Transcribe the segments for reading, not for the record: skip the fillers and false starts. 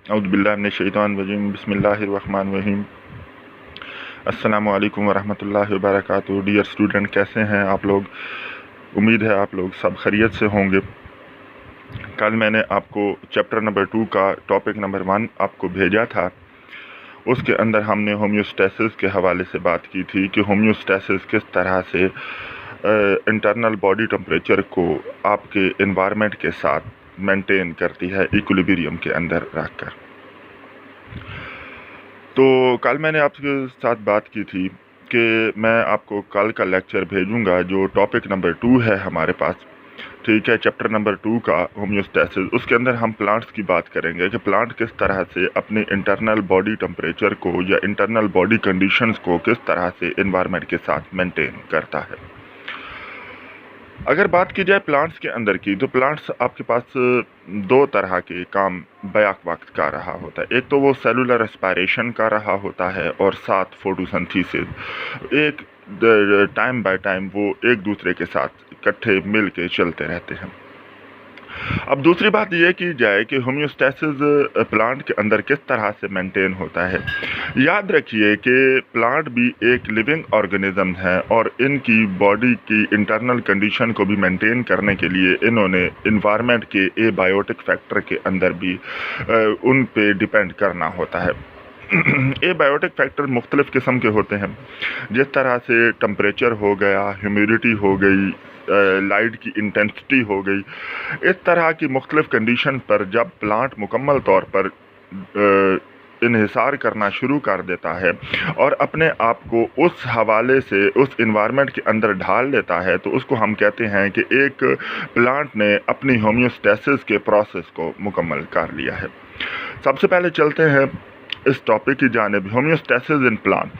औज़ुबिल्लाहि मिनश्शैतानिर्रजीम बिस्मिल्लाहिर्रहमानिर्रहीम। अस्सलामु अलैकुम वरहमतुल्लाहि वबरकातुहू। डियर स्टूडेंट, कैसे हैं आप लोग? उम्मीद है आप लोग सब खैरियत से होंगे। कल मैंने आपको चैप्टर नंबर 2 का टॉपिक नंबर 1 आपको भेजा था। उसके अंदर हमने होम्योस्टैसिस के हवाले से बात की थी कि होम्योस्टैसिस किस तरह से इंटरनल बॉडी टेम्परेचर को आपके एनवायरनमेंट के साथ मेंटेन करती है इक्विलिब्रियम के अंदर रखकर। तो कल मैंने आपके साथ बात की थी कि मैं आपको कल का लेक्चर भेजूंगा जो टॉपिक नंबर 2 है हमारे पास, ठीक है, चैप्टर नंबर 2 का होम्योस्टैसिस। उसके अंदर हम प्लांट्स की बात करेंगे कि प्लांट किस तरह से अपने इंटरनल बॉडी टेम्परेचर को या इंटरनल बॉडी कंडीशंस को किस तरह से एनवायरनमेंट के साथ मेंटेन करता है। अगर बात की जाए प्लांट्स के अंदर की, तो प्लांट्स आपके पास दो तरह के काम बैक वक्त का रहा होता है। एक तो वो सेलुलर रेस्पिरेशन का रहा होता है और साथ फोटोसिंथेसिस। एक टाइम बाय टाइम वो एक दूसरे के साथ इकट्ठे मिल के चलते रहते हैं। अब दूसरी बात ये की जाए कि होम्योस्टैसिस प्लांट के अंदर किस तरह से मेंटेन होता है। याद रखिए कि प्लांट भी एक लिविंग ऑर्गेनिज्म है और इनकी बॉडी की इंटरनल कंडीशन को भी मेंटेन करने के लिए इन्होंने इन्वायरमेंट के एबायोटिक फैक्टर के अंदर भी उन पे डिपेंड करना होता है। एबायोटिक फैक्टर मुख्तलिफ किस्म के होते हैं, जिस तरह से टम्परेचर हो गया, ह्यूमिडिटी हो गई, लाइट की इंटेंसिटी हो गई। इस तरह की मुख्तलिफ कंडीशन पर जब प्लांट मुकम्मल तौर पर इन्हिसार करना शुरू कर देता है और अपने आप को उस हवाले से उस इन्वायरमेंट के अंदर ढाल लेता है, तो उसको हम कहते हैं कि एक प्लांट ने अपनी होम्योस्टैसिस के प्रोसेस को मुकम्मल कर लिया है। सबसे पहले चलते हैं इस टॉपिक की जानिब, होम्योस्टैसिस इन प्लांट।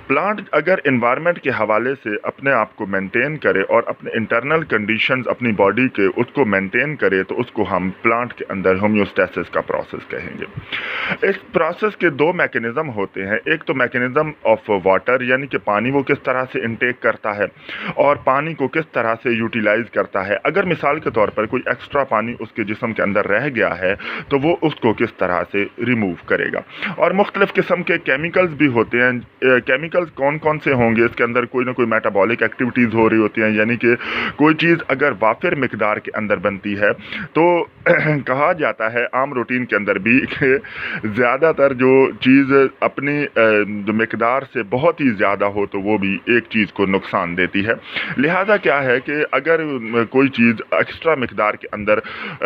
प्लांट अगर एनवायरनमेंट के हवाले से अपने आप को मेंटेन करे और अपने इंटरनल कंडीशंस अपनी बॉडी के उसको मेंटेन करे, तो उसको हम प्लांट के अंदर होम्योस्टैसिस का प्रोसेस कहेंगे। इस प्रोसेस के दो मैकेनिज्म होते हैं। एक तो मैकेनिज्म ऑफ वाटर, यानी कि पानी वो किस तरह से इनटेक करता है और पानी को किस तरह से यूटिलाइज करता है। अगर मिसाल के तौर पर कोई एक्स्ट्रा पानी उसके जिस्म के अंदर रह गया है तो वो उसको किस तरह से रिमूव करेगा। और मुख्तलिफ किस्म के केमिकल्स भी होते हैं। केमिकल्स कौन कौन से होंगे? इसके अंदर कोई ना कोई मेटाबॉलिक एक्टिविटीज़ हो रही होती हैं, यानी कि कोई चीज़ अगर वाफिर मिकदार के अंदर बनती है तो कहा जाता है आम रूटीन के अंदर भी कि ज़्यादातर जो चीज़ अपनी जो मिकदार से बहुत ही ज़्यादा हो तो वो भी एक चीज़ को नुकसान देती है। लिहाजा क्या है कि अगर कोई चीज़ एक्स्ट्रा मिकदार के अंदर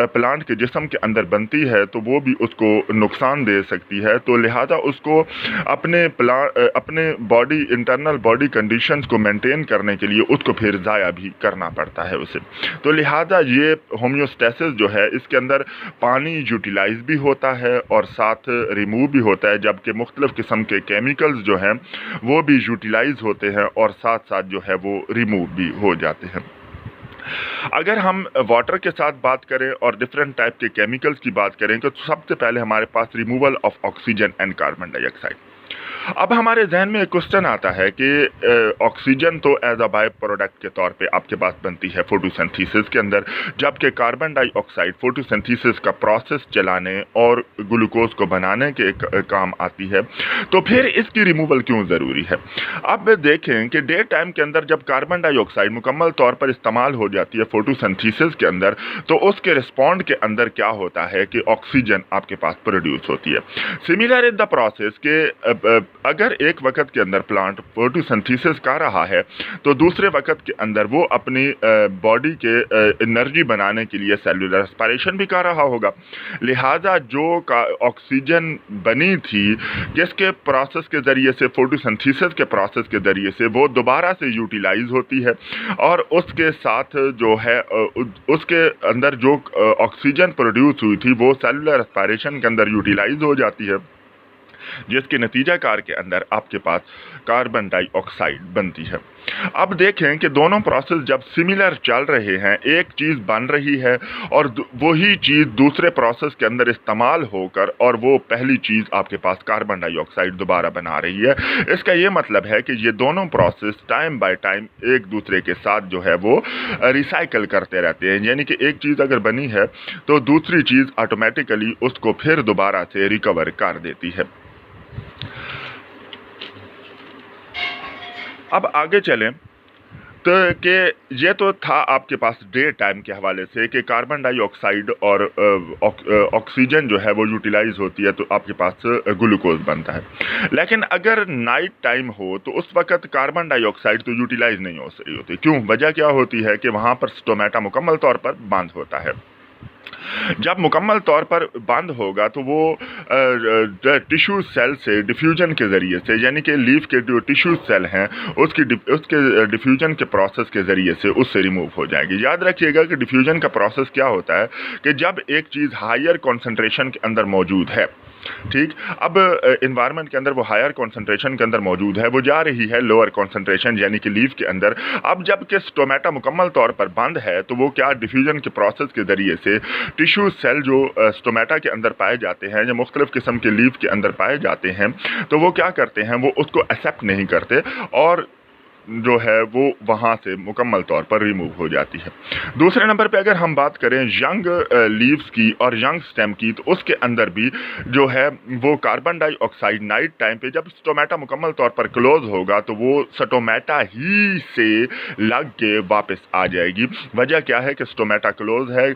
प्लांट के जिस्म के अंदर बनती है तो वो भी उसको नुकसान दे सकती है। तो लिहाजा उसको अपने बॉडी इंटरनल बॉडी कंडीशंस को मेंटेन करने के लिए उसको फिर ज़ाया भी करना पड़ता है उसे। तो लिहाजा ये होम्योस्टैसिस जो है, इसके अंदर पानी यूटिलाइज भी होता है और साथ रिमूव भी होता है, जबकि मुख्तलिफ किस्म के केमिकल्स जो हैं वो भी यूटिलाइज होते हैं और साथ साथ जो है वो रिमूव भी हो जाते हैं। अगर हम वाटर के साथ बात करें और डिफरेंट टाइप के केमिकल्स की बात करें तो सबसे पहले हमारे पास removal of oxygen and carbon dioxide. अब हमारे जहन में एक क्वेश्चन आता है कि ऑक्सीजन तो एज अ बाय प्रोडक्ट के तौर पे आपके पास बनती है फोटोसिंथेसिस के अंदर, जबकि कार्बन डाइऑक्साइड फोटोसिंथेसिस का प्रोसेस चलाने और ग्लूकोज को बनाने के काम आती है। तो फिर इसकी रिमूवल क्यों ज़रूरी है? अब देखें कि डे टाइम के अंदर जब कार्बन डाइऑक्साइड मुकम्मल तौर पर इस्तेमाल हो जाती है फोटोसिंथेसिस के अंदर, तो उसके रिस्पॉन्ड के अंदर क्या होता है कि ऑक्सीजन आपके पास प्रोड्यूस होती है। सिमिलर इन द प्रोसेस के अगर एक वक्त के अंदर प्लांट फोटोसिंथेसिस कर रहा है तो दूसरे वक्त के अंदर वो अपनी बॉडी के एनर्जी बनाने के लिए सेलुलर रेस्पिरेशन भी कर रहा होगा। लिहाजा जो ऑक्सीजन बनी थी जिसके प्रोसेस के ज़रिए से, फोटोसिंथेसिस के प्रोसेस के ज़रिए से, वो दोबारा से यूटिलाइज होती है और उसके साथ जो है उसके अंदर जो ऑक्सीजन प्रोड्यूस हुई थी वो सेलुलर रेस्पिरेशन के अंदर यूटिलाइज हो जाती है, जिसके नतीजा कार के अंदर आपके पास कार्बन डाइऑक्साइड बनती है। अब देखें कि दोनों प्रोसेस जब सिमिलर चल रहे हैं, एक चीज़ बन रही है और वही चीज़ दूसरे प्रोसेस के अंदर इस्तेमाल होकर और वो पहली चीज़ आपके पास कार्बन डाइऑक्साइड दोबारा बना रही है। इसका ये मतलब है कि ये दोनों प्रोसेस टाइम बाय टाइम एक दूसरे के साथ जो है वो रिसाइकल करते रहते हैं, यानी कि एक चीज़ अगर बनी है तो दूसरी चीज़ ऑटोमेटिकली उसको फिर दोबारा से रिकवर कर देती है। अब आगे चलें तो कि ये तो था आपके पास डे टाइम के हवाले से कि कार्बन डाइऑक्साइड और ऑक्सीजन जो है वो यूटिलाइज होती है तो आपके पास ग्लूकोज बनता है। लेकिन अगर नाइट टाइम हो तो उस वक्त कार्बन डाइऑक्साइड तो यूटिलाइज नहीं हो रही होती। क्यों? वजह क्या होती है कि वहाँ पर स्टोमेटा मुकम्मल तौर पर बंद होता है। जब मुकम्मल तौर पर बंद होगा तो वो टिश्यू सेल से डिफ्यूजन के ज़रिए से, यानी कि लीफ के जो टिश्यू सेल हैं उसके डिफ्यूजन के प्रोसेस के ज़रिए से उससे रिमूव हो जाएगी। याद रखिएगा कि डिफ्यूजन का प्रोसेस क्या होता है कि जब एक चीज़ हायर कॉन्सेंट्रेशन के अंदर मौजूद है, ठीक, अब इन्वायरमेंट के अंदर वो हायर कॉन्सेंट्रेशन के अंदर मौजूद है, वो जा रही है लोअर कॉन्सेंट्रेशन यानी कि लीफ के अंदर। अब जबकि स्टोमेटा मुकम्मल तौर पर बंद है तो वो क्या डिफ्यूजन के प्रोसेस के ज़रिए से टिश्यू सेल जो स्टोमेटा के अंदर पाए जाते हैं या मुख्तलिफ किस्म के लीफ के अंदर पाए जाते हैं, तो वो क्या करते हैं, वो उसको एक्सेप्ट नहीं करते और जो है वो वहाँ से मुकम्मल तौर पर रिमूव हो जाती है। दूसरे नंबर पे अगर हम बात करें यंग लीव्स की और यंग स्टेम की, तो उसके अंदर भी जो है वो कार्बन डाइऑक्साइड नाइट टाइम पे जब स्टोमेटा मुकम्मल तौर पर क्लोज होगा तो वो स्टोमेटा ही से लग के वापस आ जाएगी। वजह क्या है कि स्टोमेटा क्लोज है,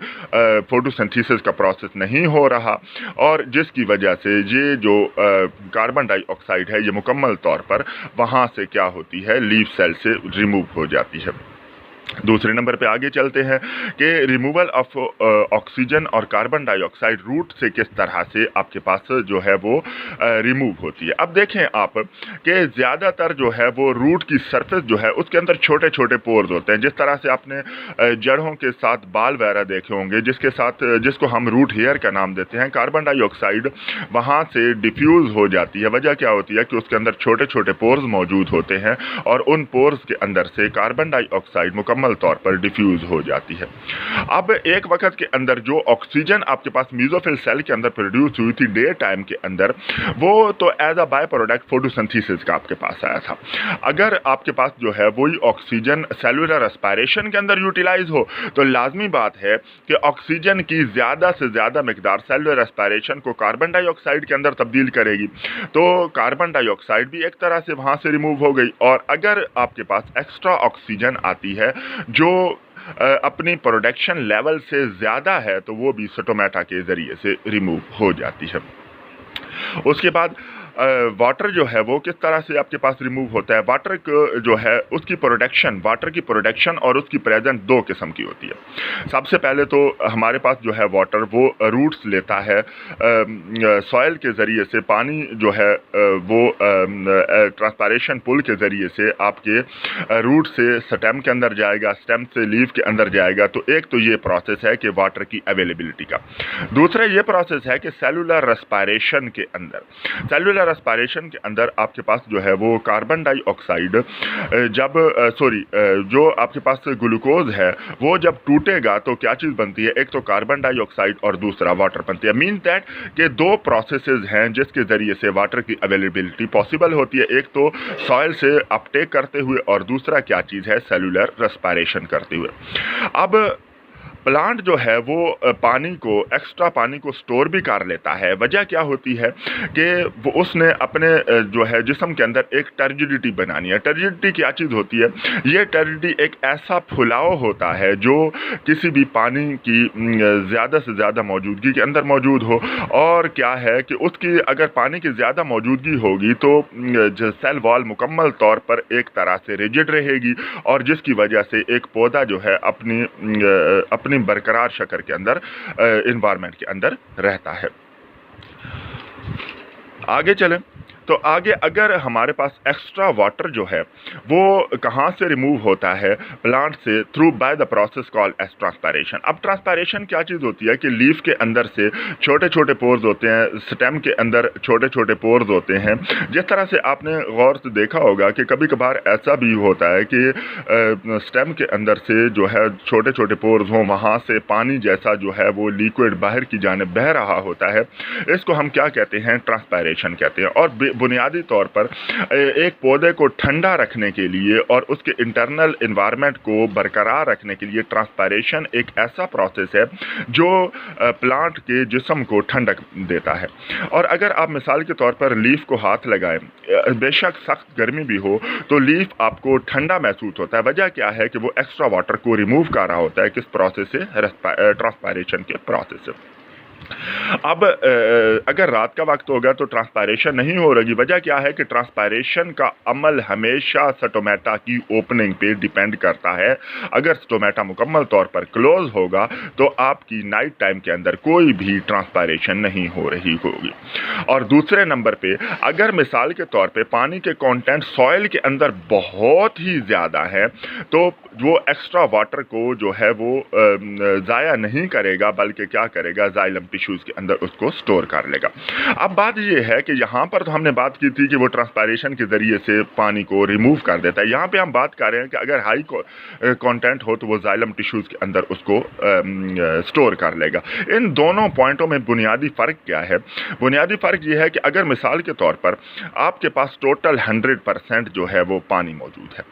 फोटोसिंथेसिस का प्रोसेस नहीं हो रहा और जिसकी वजह से ये जो कार्बन डाइऑक्साइड है ये मुकम्मल तौर पर वहाँ से क्या होती है, लीफ सेल से रिमूव हो जाती है। दूसरे नंबर पे आगे चलते हैं कि रिमूवल ऑफ ऑक्सीजन और कार्बन डाइऑक्साइड रूट से किस तरह से आपके पास जो है वो रिमूव होती है। अब देखें आप कि ज़्यादातर जो है वो रूट की सरफेस जो है उसके अंदर छोटे छोटे पोर्स होते हैं। जिस तरह से आपने जड़ों के साथ बाल वगैरह देखे होंगे जिसको हम रूट हेयर का नाम देते हैं, कार्बन डाइऑक्साइड वहाँ से डिफ्यूज़ हो जाती है। वजह क्या होती है कि उसके अंदर छोटे छोटे पोर्स मौजूद होते हैं और उन पोर्स के अंदर से कार्बन डाइऑक्साइड मुकम्मल तौर पर डिफ्यूज हो जाती है। अब एक वक्त के अंदर जो ऑक्सीजन आपके पास मेसोफिल सेल के अंदर प्रोड्यूस हुई थी डे टाइम के अंदर, वो तो as a by product photosynthesis का आपके पास आया था। अगर आपके पास जो है वही ऑक्सीजन सेलुलर रेस्पिरेशन के अंदर यूटिलाइज हो तो लाजमी बात है कि ऑक्सीजन की ज़्यादा से ज़्यादा मिकदार सेलुलर रेस्पिरेशन को कार्बन डाइऑक्साइड के अंदर तब्दील करेगी। तो कार्बन डाइऑक्साइड भी एक तरह से वहाँ से रिमूव हो गई और अगर आपके पास एक्स्ट्रा ऑक्सीजन आती है जो अपनी प्रोडक्शन लेवल से ज़्यादा है तो वो भी स्टोमेटा के ज़रिए से रिमूव हो जाती है। उसके बाद वाटर जो है वो किस तरह से आपके पास रिमूव होता है। वाटर जो है उसकी प्रोडक्शन, वाटर की प्रोडक्शन और उसकी प्रेजेंस दो किस्म की होती है। सबसे पहले तो हमारे पास जो है वाटर वो रूट्स लेता है, सॉइल के ज़रिए से पानी जो है वो ट्रांसपायरेशन पुल के ज़रिए से आपके रूट से स्टेम के अंदर जाएगा, स्टेम से लीफ के अंदर जाएगा। तो एक तो ये प्रोसेस है कि वाटर की अवेलेबिलिटी का। दूसरा ये प्रोसेस है कि सेलुलर रेस्पिरेशन के अंदर रेस्पिरेशन के अंदर आपके पास जो है वो कार्बन डाइऑक्साइड जो आपके पास ग्लूकोज है वो जब टूटेगा तो क्या चीज़ बनती है, एक तो कार्बन डाइऑक्साइड और दूसरा वाटर बनती है। मीन दैट कि दो प्रोसेसेस हैं जिसके ज़रिए से वाटर की अवेलेबिलिटी पॉसिबल होती है। एक तो सॉइल से अपटेक करते हुए और दूसरा क्या चीज़ है, सेलुलर रेस्पिरेशन करते हुए। अब प्लांट जो है वो पानी को, एक्स्ट्रा पानी को स्टोर भी कर लेता है। वजह क्या होती है कि वो उसने अपने जो है जिस्म के अंदर एक टर्जिडिटी बनानी है। टर्जिडिटी क्या चीज़ होती है, ये टर्जिडिटी एक ऐसा फुलाव होता है जो किसी भी पानी की ज़्यादा से ज़्यादा मौजूदगी के अंदर मौजूद हो। और क्या है कि उसकी अगर पानी की ज़्यादा मौजूदगी होगी तो सेल वॉल मुकम्मल तौर पर एक तरह से रिजिड रहेगी और जिसकी वजह से एक पौधा जो है अपनी बरकरार शक्ल के अंदर एनवायरनमेंट के अंदर रहता है। आगे चलें तो आगे अगर हमारे पास एक्स्ट्रा वाटर जो है वो कहाँ से रिमूव होता है, प्लांट से, through by the process called as transpiration. अब ट्रांसपायरेशन क्या चीज़ होती है कि लीफ के अंदर से छोटे छोटे पोर्स होते हैं, स्टेम के अंदर छोटे छोटे पोर्स होते हैं। जिस तरह से आपने गौर से देखा होगा कि कभी कभार ऐसा भी होता है कि स्टेम के अंदर से जो है छोटे छोटे पोर्स हों, वहाँ से पानी जैसा जो है वो लिक्विड बाहर की जानिब बह रहा होता है। इसको हम क्या कहते हैं, ट्रांसपायरेशन कहते हैं। और बुनियादी तौर पर एक पौधे को ठंडा रखने के लिए और उसके इंटरनल इन्वायरमेंट को बरकरार रखने के लिए ट्रांसपायरेशन एक ऐसा प्रोसेस है जो प्लांट के जिस्म को ठंडक देता है। और अगर आप मिसाल के तौर पर लीफ को हाथ लगाएं, बेशक सख्त गर्मी भी हो तो लीफ आपको ठंडा महसूस होता है। वजह क्या है कि वो एक्स्ट्रा वाटर को रिमूव कर रहा होता है, किस प्रोसेस से, ट्रांसपायरेशन के प्रोसेस से। अब अगर रात का वक्त होगा तो ट्रांसपायरेशन नहीं हो रही। वजह क्या है कि ट्रांसपायरेशन का अमल हमेशा स्टोमेटा की ओपनिंग पे डिपेंड करता है। अगर स्टोमेटा मुकम्मल तौर पर क्लोज होगा तो आपकी नाइट टाइम के अंदर कोई भी ट्रांसपायरेशन नहीं हो रही होगी। और दूसरे नंबर पे अगर मिसाल के तौर पे पानी के कंटेंट सॉइल के अंदर बहुत ही ज़्यादा है तो वो एक्स्ट्रा वाटर को जो है वो ज़ाया नहीं करेगा, बल्कि क्या करेगा, जाइलम टिश्यूज़ के अंदर उसको स्टोर कर लेगा। अब बात ये है कि यहाँ पर तो हमने बात की थी कि वो ट्रांसपायरेशन के ज़रिए से पानी को रिमूव कर देता है। यहाँ पे हम बात कर रहे हैं कि अगर हाई कंटेंट हो तो वो जाइलम टिश्यूज़ के अंदर उसको स्टोर कर लेगा। इन दोनों पॉइंटों में बुनियादी फ़र्क क्या है? बुनियादी फ़र्क ये है कि अगर मिसाल के तौर पर आपके पास टोटल 100% जो है वो पानी मौजूद है,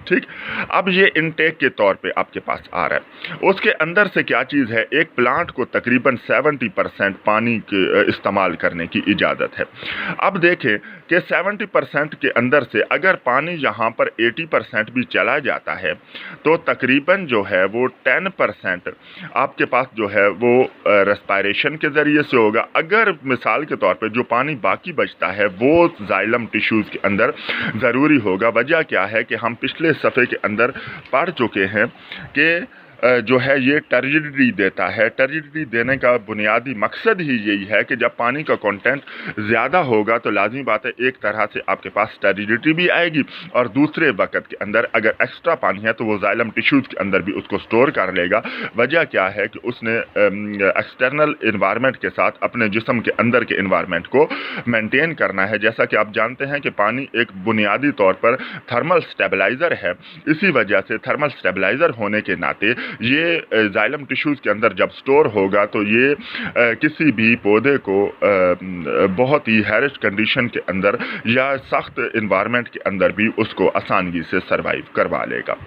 ठीक, अब ये इनटेक के तौर पे आपके पास आ रहा है, उसके अंदर से क्या चीज़ है, एक प्लांट को तकरीबन 70% पानी के इस्तेमाल करने की इजाज़त है। अब देखें कि 70% के अंदर से अगर पानी यहाँ पर 80% भी चला जाता है तो तकरीबन जो है वो 10% आपके पास जो है वो रेस्पायरेशन के ज़रिए से होगा। अगर मिसाल के तौर पे जो पानी बाकी बचता है वो जाइलम टिश्यूज़ के अंदर ज़रूरी होगा। वजह क्या है कि हम पिछले सफ़े के अंदर पढ़ चुके हैं कि जो है ये टर्जिडिटी देता है। टर्जिडिटी देने का बुनियादी मकसद ही यही है कि जब पानी का कंटेंट ज़्यादा होगा तो लाजमी बात है एक तरह से आपके पास टर्जिडिटी भी आएगी, और दूसरे वक्त के अंदर अगर एक्स्ट्रा पानी है तो वो जाइलम टिश्यूज़ के अंदर भी उसको स्टोर कर लेगा। वजह क्या है कि उसने एक्सटर्नल इन्वायरमेंट के साथ अपने जिस्म के अंदर के इन्वायरमेंट को मेंटेन करना है। जैसा कि आप जानते हैं कि पानी एक बुनियादी तौर पर थर्मल स्टेबलाइज़र है, इसी वजह से थर्मल स्टेबलाइज़र होने के नाते ये जाइलम टिश्यूज़ के अंदर जब स्टोर होगा तो ये किसी भी पौधे को बहुत ही हैरिश कंडीशन के अंदर या सख्त इन्वायरमेंट के अंदर भी उसको आसानी से सरवाइव करवा लेगा।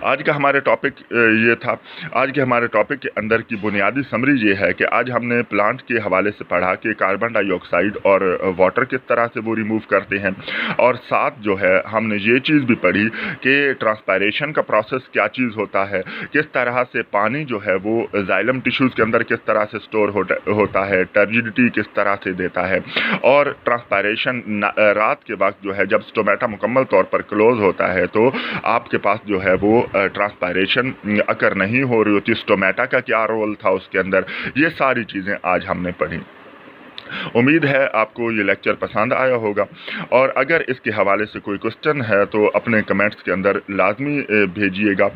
आज का हमारे टॉपिक ये था। आज के हमारे टॉपिक के अंदर की बुनियादी समरी ये है कि आज हमने प्लांट के हवाले से पढ़ा कि कार्बन डाइऑक्साइड और वाटर किस तरह से वो रिमूव करते हैं, और साथ जो है हमने ये चीज़ भी पढ़ी कि ट्रांसपायरेशन का प्रोसेस क्या चीज़ होता है, किस तरह से पानी जो है वो जाइलम टिश्यूज़ के अंदर किस तरह से स्टोर होता है, टर्जिडिटी किस तरह से देता है, और ट्रांसपायरेशन रात के वक्त जो है जब स्टोमेटा मुकम्मल तौर पर क्लोज होता है तो आपके पास जो है वो ट्रांसपायरेशन अगर नहीं हो रही होती, स्टोमेटा का क्या रोल था उसके अंदर, ये सारी चीज़ें आज हमने पढ़ी। उम्मीद है आपको ये लेक्चर पसंद आया होगा, और अगर इसके हवाले से कोई क्वेश्चन है तो अपने कमेंट्स के अंदर लाजमी भेजिएगा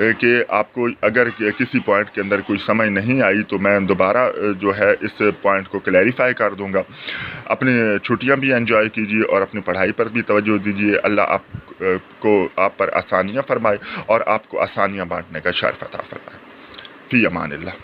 कि आपको अगर किसी पॉइंट के अंदर कोई समझ नहीं आई तो मैं दोबारा जो है इस पॉइंट को क्लैरिफाई कर दूंगा। अपनी छुट्टियां भी एंजॉय कीजिए और अपनी पढ़ाई पर भी तवज्जो दीजिए। अल्लाह आप पर आसानियाँ फरमाए और आपको आसानियाँ बांटने का शर्फ अता फरमाए। फ़ी अमानिल्लाह।